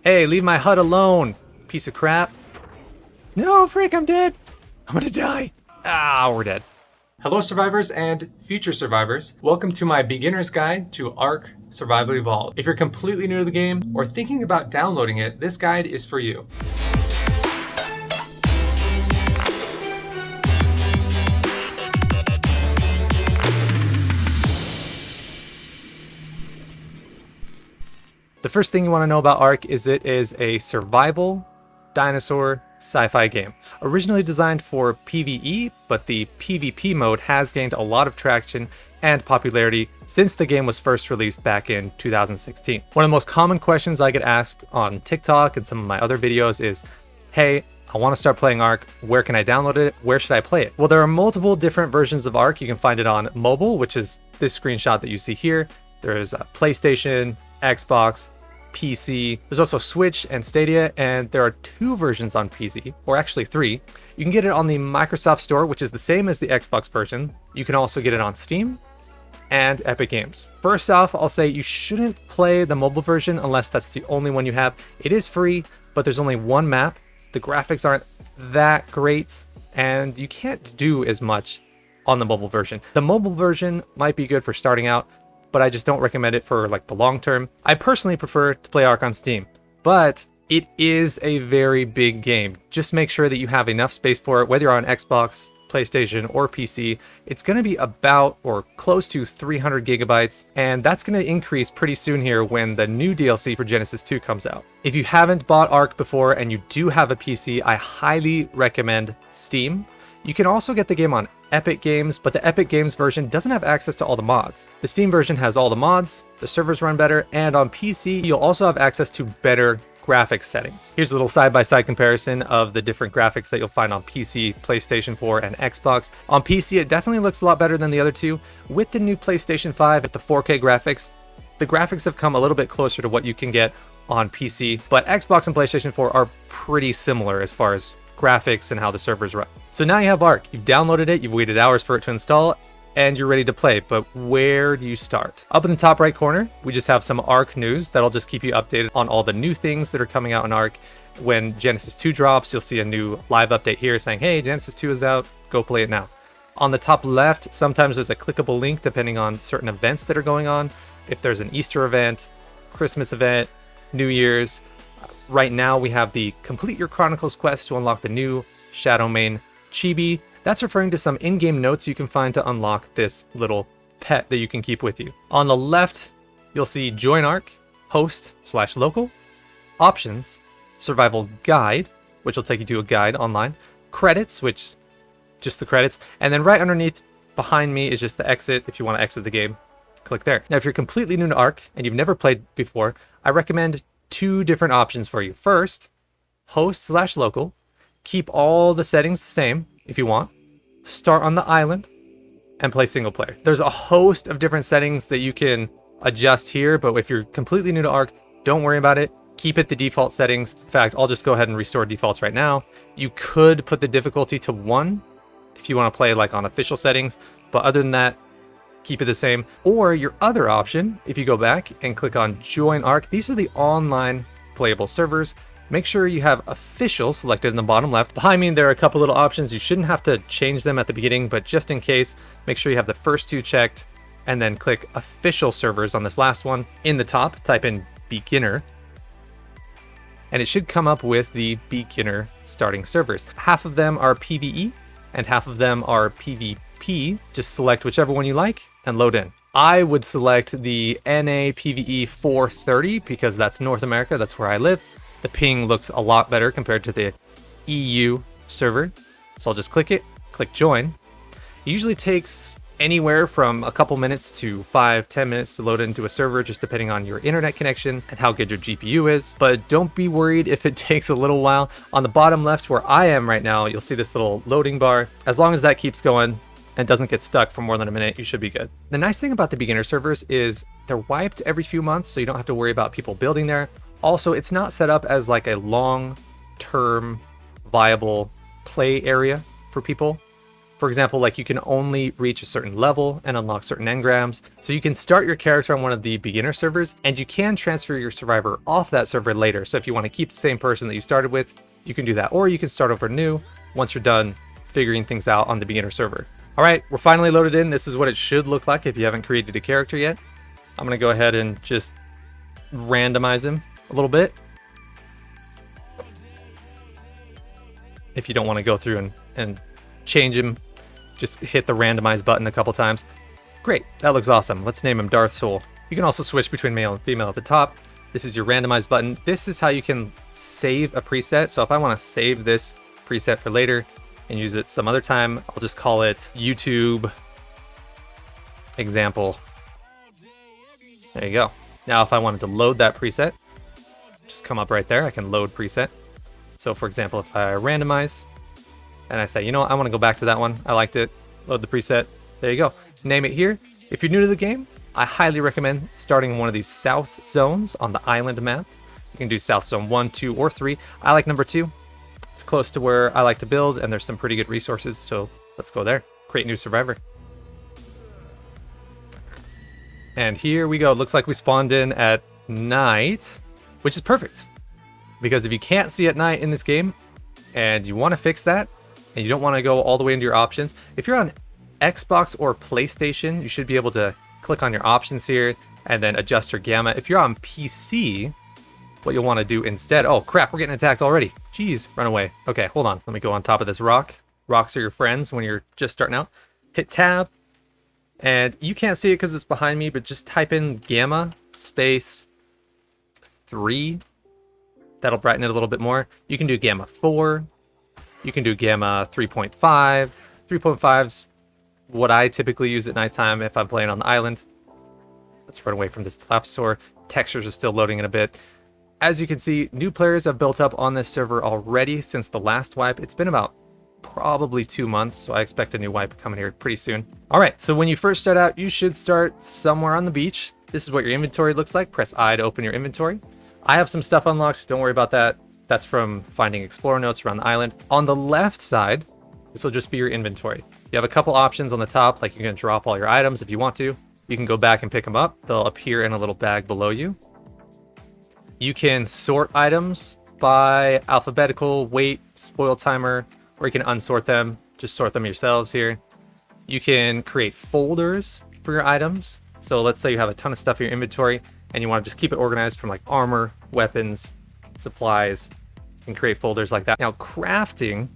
Hey, leave my hut alone, piece of crap. No, Frick, I'm dead. I'm gonna die. Ah, we're dead. Hello survivors and future survivors. Welcome to my beginner's guide to ARK Survival Evolved. If you're completely new to the game or thinking about downloading it, this guide is for you. The first thing you want to know about ARK is it is a survival dinosaur sci-fi game. Originally designed for PvE, but the PvP mode has gained a lot of traction and popularity since the game was first released back in 2016. One of the most common questions I get asked on TikTok and some of my other videos is, hey, I want to start playing ARK. Where can I download it? Where should I play it? Well, there are multiple different versions of ARK. You can find it on mobile, which is this screenshot that you see here. There's a PlayStation, Xbox, PC. There's also Switch and Stadia, and there are 2 versions on PC, or actually 3. You can get it on the Microsoft Store, which is the same as the Xbox version. You can also get it on Steam and Epic Games. First off, I'll say you shouldn't play the mobile version unless that's the only one you have. It is free, but there's only one map. The graphics aren't that great, and you can't do as much on the mobile version. The mobile version might be good for starting out, but I just don't recommend it for like the long term. I personally prefer to play ARK on Steam, but it is a very big game. Just make sure that you have enough space for it, whether you're on Xbox, PlayStation, or PC. It's going to be about or close to 300 gigabytes, and that's going to increase pretty soon here when the new DLC for Genesis 2 comes out. If you haven't bought ARK before and you do have a PC, I highly recommend Steam. You can also get the game on Epic Games, but the Epic Games version doesn't have access to all the mods. The Steam version has all the mods, the servers run better, and on PC, you'll also have access to better graphics settings. Here's a little side-by-side comparison of the different graphics that you'll find on PC, PlayStation 4, and Xbox. On PC, it definitely looks a lot better than the other two. With the new PlayStation 5 at the 4K graphics, the graphics have come a little bit closer to what you can get on PC, but Xbox and PlayStation 4 are pretty similar as far as graphics and how the servers run. So now you have ARK. You've downloaded it, you've waited hours for it to install, and you're ready to play. But where do you start? Up in the top right corner, we just have some ARK news that'll just keep you updated on all the new things that are coming out in ARK. When Genesis 2 drops, you'll see a new live update here saying, hey, Genesis 2 is out, go play it now. On the top left, sometimes there's a clickable link depending on certain events that are going on. If there's an Easter event, Christmas event, New Year's. Right now we have the Complete Your Chronicles quest to unlock the new Shadowmane Chibi. That's referring to some in-game notes you can find to unlock this little pet that you can keep with you. On the left, you'll see Join ARK, Host/Local, Options, Survival Guide, which will take you to a guide online, Credits, which just the credits, and then right underneath behind me is just the exit. If you want to exit the game, click there. Now, if you're completely new to ARK and you've never played before, I recommend 2 different options for you. First, Host/Local. Keep all the settings the same if you want. Start on the island and play single player. There's a host of different settings that you can adjust here, but if you're completely new to ARK, don't worry about it. Keep it the default settings. In fact, I'll just go ahead and restore defaults right now. You could put the difficulty to 1 if you want to play like on official settings, but other than that, keep it the same. Or your other option, if you go back and click on Join ARK, these are the online playable servers. Make sure you have official selected in the bottom left. Behind me, there are a couple little options. You shouldn't have to change them at the beginning, but just in case, make sure you have the first 2 checked and then click official servers on this last one. In the top, type in beginner, and it should come up with the beginner starting servers. Half of them are PvE and half of them are PvP. Just select whichever one you like and load in. I would select the NA PvE 430 because that's North America, that's where I live. The ping looks a lot better compared to the EU server. So I'll just click it, click join. It usually takes anywhere from a couple minutes to 5-10 minutes to load into a server, just depending on your internet connection and how good your GPU is. But don't be worried if it takes a little while. On the bottom left where I am right now, you'll see this little loading bar. As long as that keeps going and doesn't get stuck for more than a minute, you should be good. The nice thing about the beginner servers is they're wiped every few months, so you don't have to worry about people building there. Also, it's not set up as like a long-term viable play area for people. For example, like you can only reach a certain level and unlock certain engrams. So you can start your character on one of the beginner servers, and you can transfer your survivor off that server later. So if you want to keep the same person that you started with, you can do that. Or you can start over new once you're done figuring things out on the beginner server. All right, we're finally loaded in. This is what it should look like if you haven't created a character yet. I'm gonna go ahead and just randomize him a little bit. If you don't want to go through and change him, just hit the randomize button a couple times. Great, that looks awesome. Let's name him Darth Soul. You can also switch between male and female at the top. This is your randomize button. This is how you can save a preset. So if I want to save this preset for later and use it some other time, I'll just call it YouTube example. There you go. Now if I wanted to load that preset, just come up right there. I can load preset. So for example, if I randomize and I say, you know what, I want to go back to that one. I liked it. Load the preset. There you go. Name it here. If you're new to the game, I highly recommend starting in one of these south zones on the island map. You can do south zone 1, 2, or 3. I like number 2. It's close to where I like to build, and there's some pretty good resources, so let's go there. Create new survivor. And here we go. Looks like we spawned in at night, which is perfect. Because if you can't see at night in this game, and you want to fix that, and you don't want to go all the way into your options, if you're on Xbox or PlayStation, you should be able to click on your options here, and then adjust your gamma. If you're on PC, what you'll want to do instead... Oh, crap, we're getting attacked already. Jeez, run away. Okay, hold on. Let me go on top of this rock. Rocks are your friends when you're just starting out. Hit tab, and you can't see it because it's behind me, but just type in gamma space 3. That'll brighten it a little bit more. You can do gamma 4. You can do gamma 3.5. 3.5's what I typically use at nighttime if I'm playing on the island. Let's run away from this Dilophosaur. Textures are still loading in a bit. As you can see, new players have built up on this server already since the last wipe. It's been about probably 2 months, so I expect a new wipe coming here pretty soon. All right, so when you first start out, you should start somewhere on the beach. This is what your inventory looks like. Press I to open your inventory. I have some stuff unlocked. Don't worry about that. That's from finding explorer notes around the island. On the left side, this will just be your inventory. You have a couple options on the top, like you can drop all your items if you want to. You can go back and pick them up. They'll appear in a little bag below you. You can sort items by alphabetical, weight, spoil timer, or you can unsort them. Just sort them yourselves here. You can create folders for your items. So let's say you have a ton of stuff in your inventory and you want to just keep it organized from like armor, weapons, supplies. You can create folders like that. Now, crafting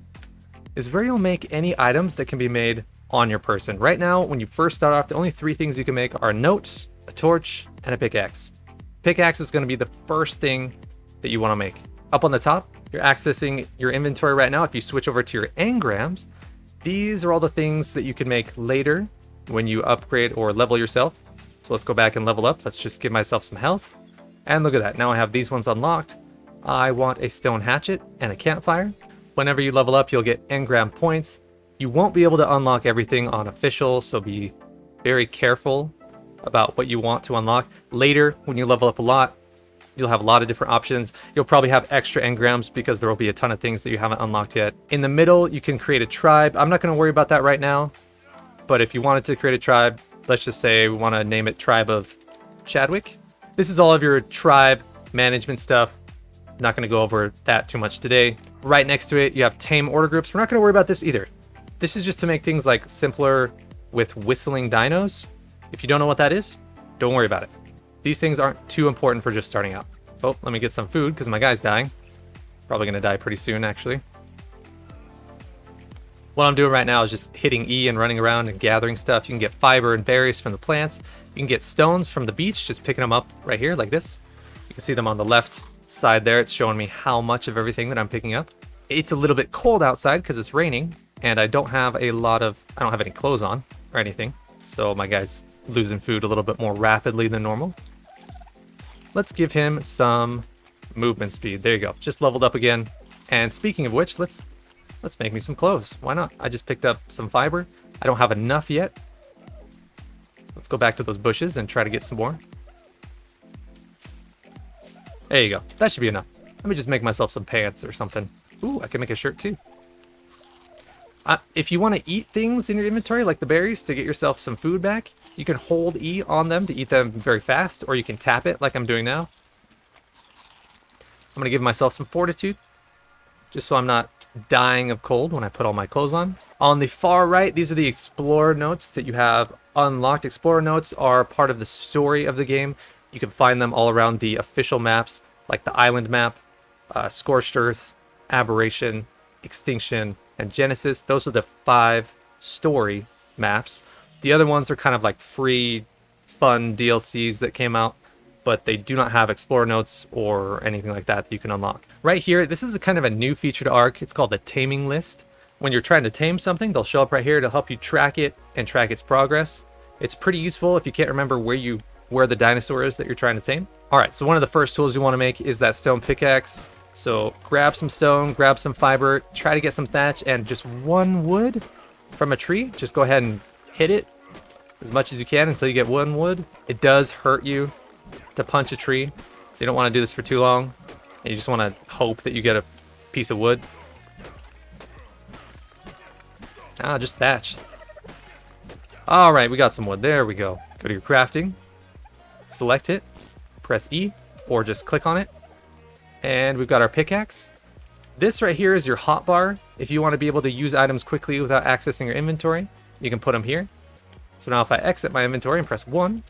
is where you'll make any items that can be made on your person. Right now, when you first start off, the only 3 things you can make are a note, a torch, and a pickaxe. Pickaxe is going to be the first thing that you want to make. Up on the top, you're accessing your inventory right now. If you switch over to your engrams, these are all the things that you can make later when you upgrade or level yourself. So let's go back and level up. Let's just give myself some health. And look at that. Now I have these ones unlocked. I want a stone hatchet and a campfire. Whenever you level up, you'll get engram points. You won't be able to unlock everything on official, so be very careful about what you want to unlock. Later, when you level up a lot, you'll have a lot of different options. You'll probably have extra engrams because there will be a ton of things that you haven't unlocked yet. In the middle, you can create a tribe. I'm not going to worry about that right now, but if you wanted to create a tribe, let's just say we want to name it Tribe of Chadwick. This is all of your tribe management stuff. Not going to go over that too much today. Right next to it, you have tame order groups. We're not going to worry about this either. This is just to make things like simpler with whistling dinos. If you don't know what that is, don't worry about it. These things aren't too important for just starting out. Oh, let me get some food because my guy's dying. Probably going to die pretty soon, actually. What I'm doing right now is just hitting E and running around and gathering stuff. You can get fiber and berries from the plants. You can get stones from the beach, just picking them up right here like this. You can see them on the left side there. It's showing me how much of everything that I'm picking up. It's a little bit cold outside because it's raining, and I don't have any clothes on or anything. So my guy's losing food a little bit more rapidly than normal. Let's give him some movement speed. There you go. Just leveled up again. And speaking of which, let's make me some clothes. Why not? I just picked up some fiber. I don't have enough yet. Let's go back to those bushes and try to get some more. There you go. That should be enough. Let me just make myself some pants or something. Ooh, I can make a shirt too. If you want to eat things in your inventory, like the berries, to get yourself some food back, you can hold E on them to eat them very fast, or you can tap it like I'm doing now. I'm going to give myself some fortitude, just so I'm not dying of cold when I put all my clothes on. On the far right, these are the Explorer notes that you have unlocked. Explorer notes are part of the story of the game. You can find them all around the official maps, like the Island map, Scorched Earth, Aberration, Extinction, and Genesis. Those are the 5 story maps. The other ones are kind of like free, fun DLCs that came out, but they do not have Explorer notes or anything like that you can unlock. Right here, this is a kind of a new feature to ARK. It's called the Taming List. When you're trying to tame something, they'll show up right here to help you track it and track its progress. It's pretty useful if you can't remember where the dinosaur is that you're trying to tame. All right, so one of the first tools you want to make is that stone pickaxe. So grab some stone, grab some fiber, try to get some thatch, and just 1 wood from a tree. Just go ahead and hit it as much as you can until you get 1 wood. It does hurt you to punch a tree, so you don't want to do this for too long. And you just want to hope that you get a piece of wood. Just thatch. All right, we got some wood. There we go. Go to your crafting, select it, press E, or just click on it. And we've got our pickaxe. This right here is your hotbar. If you want to be able to use items quickly without accessing your inventory, you can put them here. So now if I exit my inventory and press 1,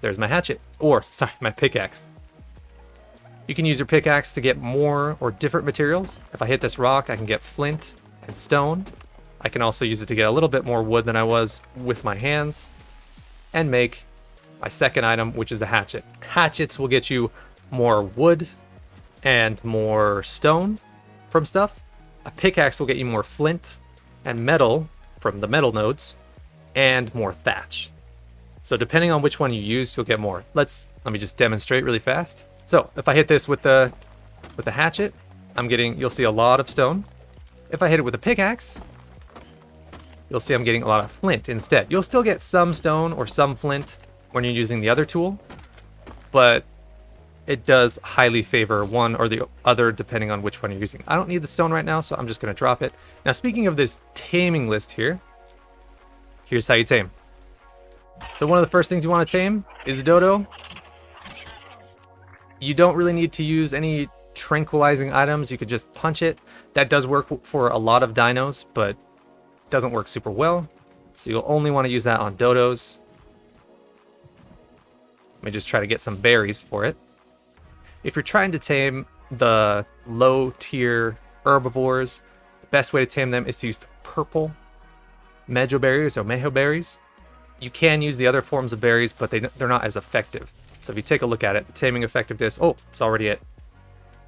there's my hatchet. Or, sorry, my pickaxe. You can use your pickaxe to get more or different materials. If I hit this rock, I can get flint and stone. I can also use it to get a little bit more wood than I was with my hands. And make my second item, which is a hatchet. Hatchets will get you more wood and more stone from stuff. A pickaxe will get you more flint and metal from the metal nodes, and more thatch. So depending on which one you use, you'll get more. Let me just demonstrate really fast. So if I hit this with the hatchet, you'll see a lot of stone. If I hit it with a pickaxe, you'll see I'm getting a lot of flint instead. You'll still get some stone or some flint when you're using the other tool, but it does highly favor one or the other depending on which one you're using. I don't need the stone right now, so I'm just going to drop it. Now, speaking of this taming list here, here's how you tame. So one of the first things you want to tame is a dodo. You don't really need to use any tranquilizing items. You could just punch it. That does work for a lot of dinos, but doesn't work super well. So you'll only want to use that on dodos. Let me just try to get some berries for it. If you're trying to tame the low tier herbivores, the best way to tame them is to use the purple mejo berries or mejo berries. You can use the other forms of berries, but they're not as effective. So if you take a look at it, the taming effectiveness, it's already at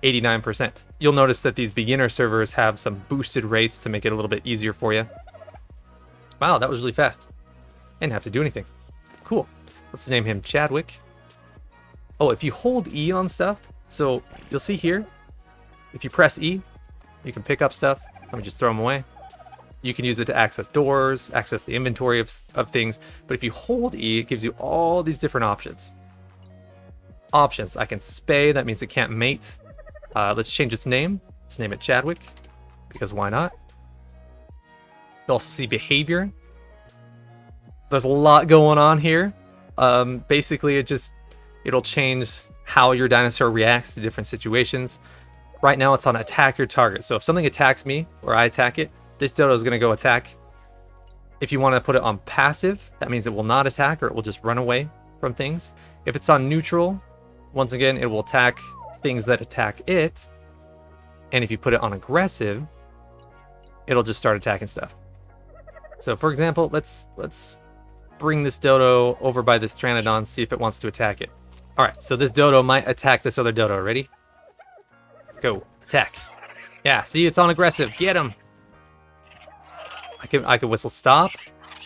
89%. You'll notice that these beginner servers have some boosted rates to make it a little bit easier for you. Wow, that was really fast. Didn't have to do anything. Cool. Let's name him Chadwick. Oh, if you hold E on stuff, so you'll see here, if you press E, you can pick up stuff. Let me just throw them away. You can use it to access doors, access the inventory of things. But if you hold E, it gives you all these different options. I can spay, that means it can't mate. Let's change its name. Let's name it Chadwick, because why not? You'll also see behavior. There's a lot going on here. Basically, it'll change how your dinosaur reacts to different situations. Right now, it's on attack your target. So if something attacks me, or I attack it, this dodo is going to go attack. If you want to put it on passive, that means it will not attack, or it will just run away from things. If it's on neutral, once again, it will attack things that attack it. And if you put it on aggressive, it'll just start attacking stuff. So for example, let's bring this dodo over by this Pteranodon, see if it wants to attack it. All right, so this dodo might attack this other dodo. Ready? Go, attack. Yeah, see, it's on aggressive. Get him. I could whistle stop.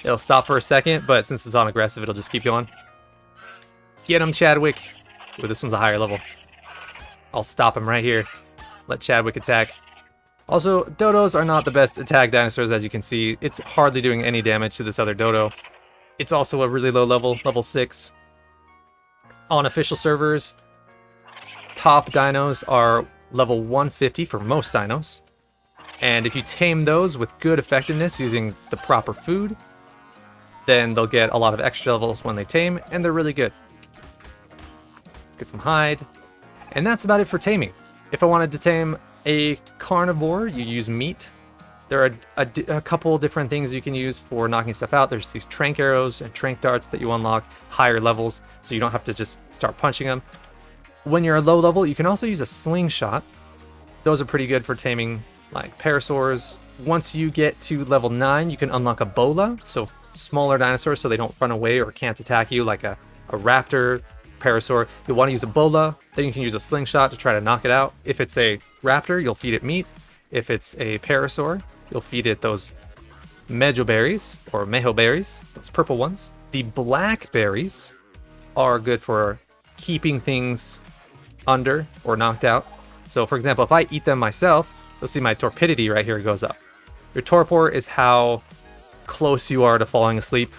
It'll stop for a second, but since it's on aggressive, it'll just keep going. Get him, Chadwick. Ooh, this one's a higher level. I'll stop him right here. Let Chadwick attack. Also, dodos are not the best attack dinosaurs, as you can see. It's hardly doing any damage to this other dodo. It's also a really low level, level 6. On official servers, top dinos are level 150 for most dinos. And if you tame those with good effectiveness using the proper food, then they'll get a lot of extra levels when they tame, and they're really good. Let's get some hide. And that's about it for taming. If I wanted to tame a carnivore, you use meat. There are a couple different things you can use for knocking stuff out. There's these trank arrows and trank darts that you unlock higher levels, so you don't have to just start punching them. When you're a low level, you can also use a slingshot. Those are pretty good for taming like parasaurs. Once you get to level 9, you can unlock a bola, so smaller dinosaurs so they don't run away or can't attack you like a raptor, parasaur. You'll want to use a bola, then you can use a slingshot to try to knock it out. If it's a raptor, you'll feed it meat. If it's a parasaur, you'll feed it those mejo berries, or mejo berries, those purple ones. The black berries are good for keeping things under or knocked out. So for example, if I eat them myself, you'll see my torpidity right here goes up. Your torpor is how close you are to falling asleep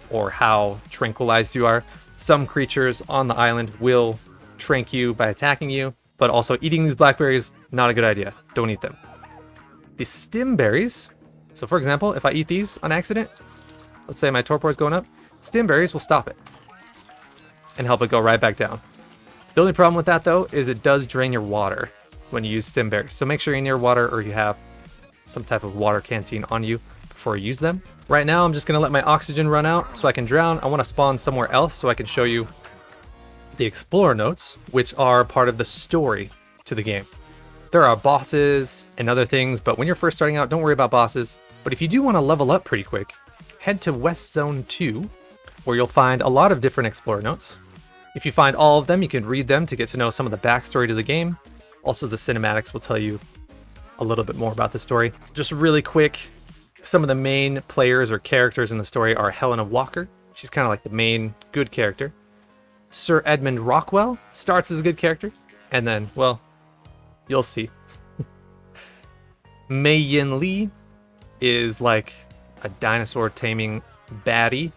or how tranquilized you are. Some creatures on the island will trank you by attacking you, but also eating these blackberries, not a good idea. Don't eat them. The stim berries, so for example, if I eat these on accident, let's say my torpor is going up, stim berries will stop it and help it go right back down. The only problem with that though is it does drain your water when you use stim berries. So make sure you're near water or you have some type of water canteen on you before you use them. Right now I'm just gonna let my oxygen run out so I can drown. I want to spawn somewhere else so I can show you the explorer notes, which are part of the story to the game. There are bosses and other things, but when you're first starting out, don't worry about bosses. But if you do want to level up pretty quick, head to West Zone 2, where you'll find a lot of different explorer notes. If you find all of them, you can read them to get to know some of the backstory to the game. Also, the cinematics will tell you a little bit more about the story. Just really quick, some of the main players or characters in the story are Helena Walker. She's kind of like the main good character. Sir Edmund Rockwell starts as a good character, and then, well, you'll see. Mei Yin Lee is like a dinosaur taming baddie.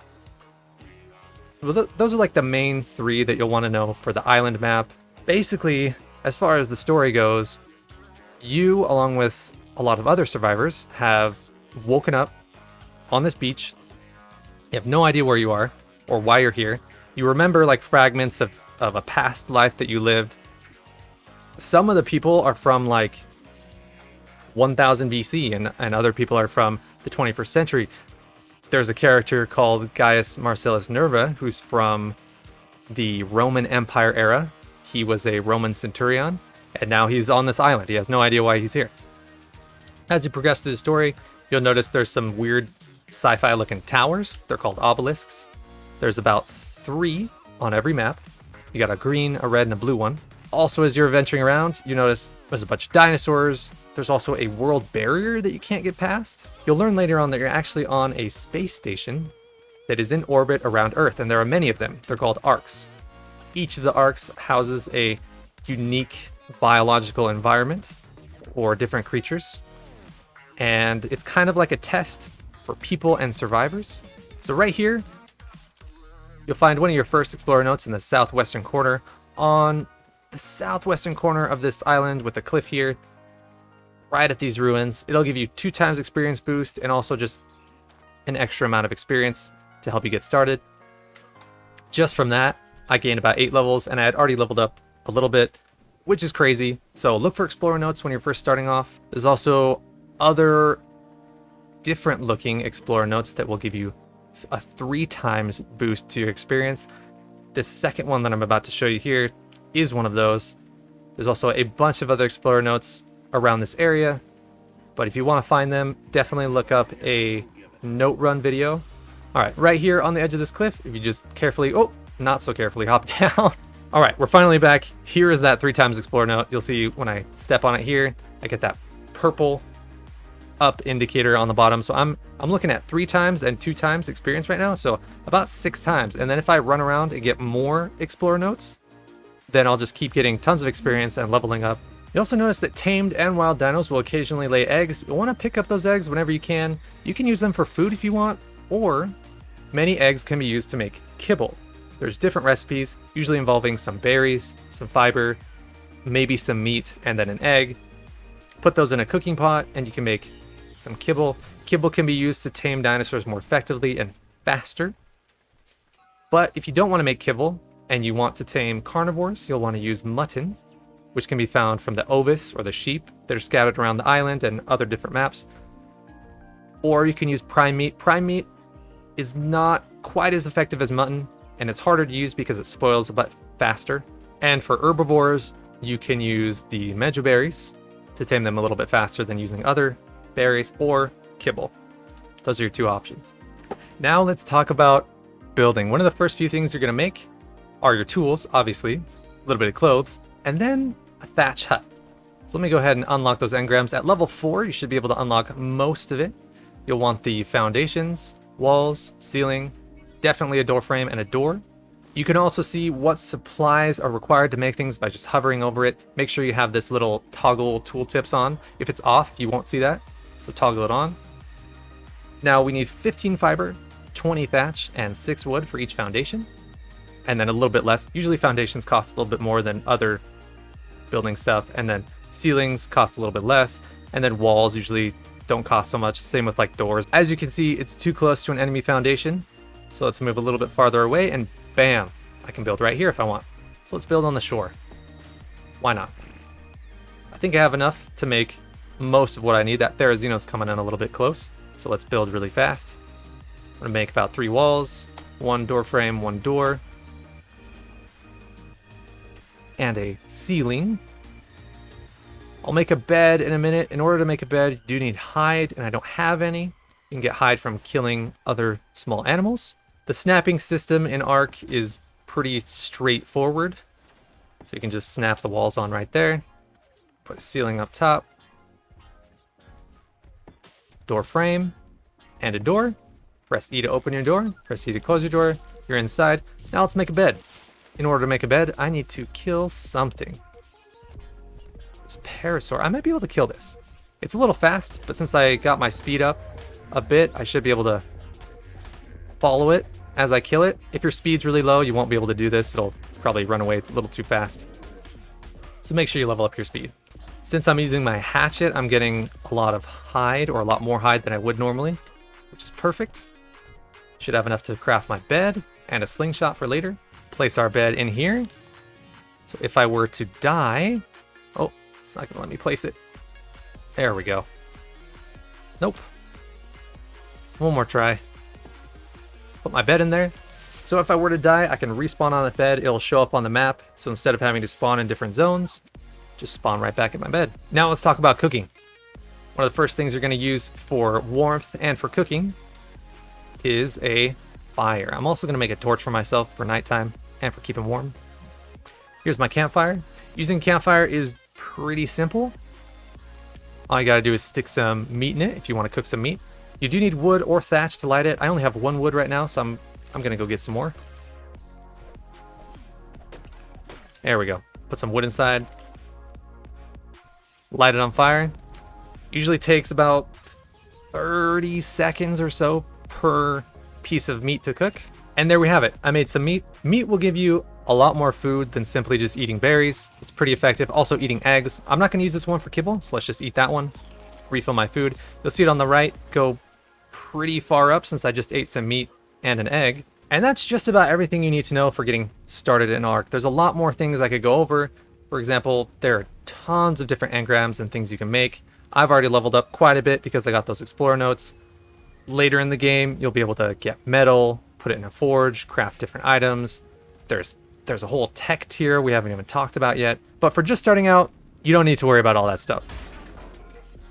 Well, those are like the main 3 that you'll want to know for the island map. Basically, as far as the story goes, you, along with a lot of other survivors, have woken up on this beach. You have no idea where you are or why you're here. You remember like fragments of a past life that you lived. Some of the people are from like 1000 BC and other people are from the 21st century. There's a character called Gaius Marcellus Nerva who's from the Roman Empire era. He was a Roman centurion, and now he's on this island. He has no idea why he's here. As you progress through the story, you'll notice there's some weird sci-fi looking towers. They're called obelisks. There's about 3 on every map. You got a green, a red, and a blue one. Also, as you're venturing around, you notice there's a bunch of dinosaurs. There's also a world barrier that you can't get past. You'll learn later on that you're actually on a space station that is in orbit around Earth, and there are many of them. They're called ARKs. Each of the ARKs houses a unique biological environment for different creatures, and it's kind of like a test for people and survivors. So right here, you'll find one of your first explorer notes in the southwestern corner. On the southwestern corner of this island with a cliff here, right at these ruins, it'll give you 2 times experience boost and also just an extra amount of experience to help you get started. Just from that, I gained about 8 levels, and I had already leveled up a little bit, which is crazy. So look for explorer notes when you're first starting off. There's also other different looking explorer notes that will give you a 3 times boost to your experience. This second one that I'm about to show you here is one of those. There's also a bunch of other explorer notes around this area, but if you want to find them, definitely look up a note run video. All right, right here on the edge of this cliff, if you just carefully, oh, not so carefully, hop down. All right, we're finally back. Here is that 3 times explorer note. You'll see when I step on it here, I get that purple up indicator on the bottom. So I'm looking at 3 times and 2 times experience right now, so about 6 times. And then if I run around and get more explorer notes, then I'll just keep getting tons of experience and leveling up. You also notice that tamed and wild dinos will occasionally lay eggs. You'll want to pick up those eggs whenever you can. You can use them for food if you want, or many eggs can be used to make kibble. There's different recipes, usually involving some berries, some fiber, maybe some meat, and then an egg. Put those in a cooking pot and you can make some kibble. Kibble can be used to tame dinosaurs more effectively and faster. But if you don't want to make kibble and you want to tame carnivores, you'll want to use mutton, which can be found from the ovis or the sheep that are scattered around the island and other different maps. Or you can use prime meat. Prime meat is not quite as effective as mutton, and it's harder to use because it spoils a bit faster. And for herbivores, you can use the mejoberries to tame them a little bit faster than using other berries, or kibble. Those are your two options. Now let's talk about building. One of the first few things you're going to make are your tools, obviously, a little bit of clothes, and then a thatch hut. So let me go ahead and unlock those engrams. At level 4, you should be able to unlock most of it. You'll want the foundations, walls, ceiling, definitely a door frame and a door. You can also see what supplies are required to make things by just hovering over it. Make sure you have this little toggle tooltips on. If it's off, you won't see that, so toggle it on. Now we need 15 fiber, 20 thatch, and 6 wood for each foundation. And then a little bit less. Usually foundations cost a little bit more than other building stuff, and then ceilings cost a little bit less, and then walls usually don't cost so much. Same with like doors. As you can see, it's too close to an enemy foundation, so let's move a little bit farther away, and bam, I can build right here if I want. So let's build on the shore. Why not? I think I have enough to make most of what I need. That Therizino's coming in a little bit close, so let's build really fast. I'm gonna make about 3 walls, 1 door frame, 1 door, and a ceiling. I'll make a bed in a minute. In order to make a bed, you do need hide, and I don't have any. You can get hide from killing other small animals. The snapping system in ARK is pretty straightforward. So you can just snap the walls on right there. Put a ceiling up top. Door frame and a door. Press E to open your door. Press E to close your door. You're inside. Now let's make a bed. In order to make a bed, I need to kill something. This parasaur, I might be able to kill this. It's a little fast, but since I got my speed up a bit, I should be able to follow it as I kill it. If your speed's really low, you won't be able to do this. It'll probably run away a little too fast. So make sure you level up your speed. Since I'm using my hatchet, I'm getting a lot of hide, or a lot more hide than I would normally, which is perfect. Should have enough to craft my bed and a slingshot for later. Place our bed in here. So if I were to die, oh, it's not gonna let me place it. There we go. Nope. One more try. Put my bed in there. So if I were to die, I can respawn on the bed. It'll show up on the map. So instead of having to spawn in different zones, just spawn right back in my bed. Now let's talk about cooking. One of the first things you're gonna use for warmth and for cooking is a fire. I'm also gonna make a torch for myself for nighttime and for keeping warm. Here's my campfire. Using campfire is pretty simple. All you gotta do is stick some meat in it if you want to cook some meat. You do need wood or thatch to light it. I only have 1 wood right now, so I'm gonna go get some more. There we go. Put some wood inside. Light it on fire. Usually takes about 30 seconds or so per piece of meat to cook. And there we have it. I made some meat. Meat will give you a lot more food than simply just eating berries. It's pretty effective. Also eating eggs. I'm not going to use this one for kibble, so let's just eat that one. Refill my food. You'll see it on the right go pretty far up since I just ate some meat and an egg. And that's just about everything you need to know for getting started in ARK. There's a lot more things I could go over. For example, there are tons of different engrams and things you can make. I've already leveled up quite a bit because I got those explorer notes. Later in the game, you'll be able to get metal, put it in a forge, craft different items. There's a whole tech tier we haven't even talked about yet. But for just starting out, you don't need to worry about all that stuff.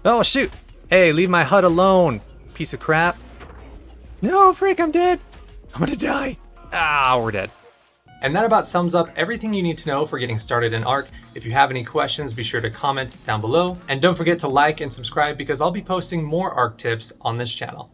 Oh, shoot. Hey, leave my hut alone, piece of crap. No, freak, I'm dead. I'm gonna die. Ah, we're dead. And that about sums up everything you need to know for getting started in ARK. If you have any questions, be sure to comment down below. And don't forget to like and subscribe because I'll be posting more ARK tips on this channel.